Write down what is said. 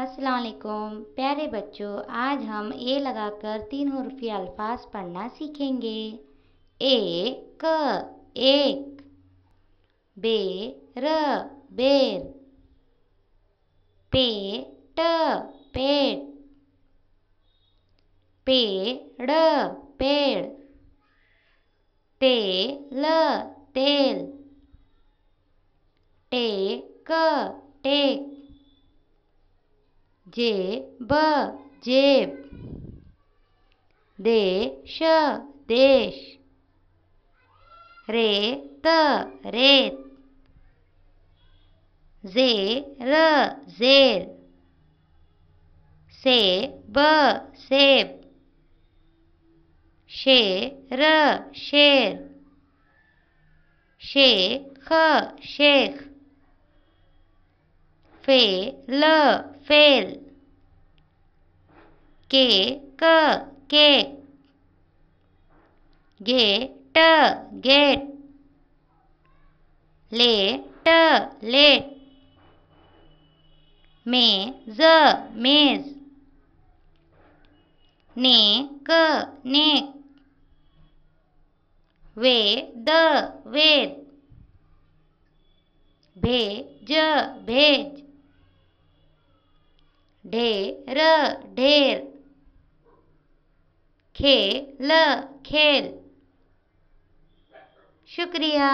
अस्सलाम वालेकुम प्यारे बच्चों, आज हम ए लगाकर 3 हरूफी अल्फाज पढ़ना सीखेंगे। एक एक, बेर बेर, पेट पेट, पेड़ पेड़, तेल तेल, टेक टेक, जेब जेब, देश देश, रेत रेत, ज़ेर ज़ेर, सेब सेब, शेर शेर, शेख शेख, fail fail, cake cake, gate gate, late late, मेज मेज, नेक नेक, वेद वेद, भेज भेज, ढेर ढेर, खेल खेल। शुक्रिया।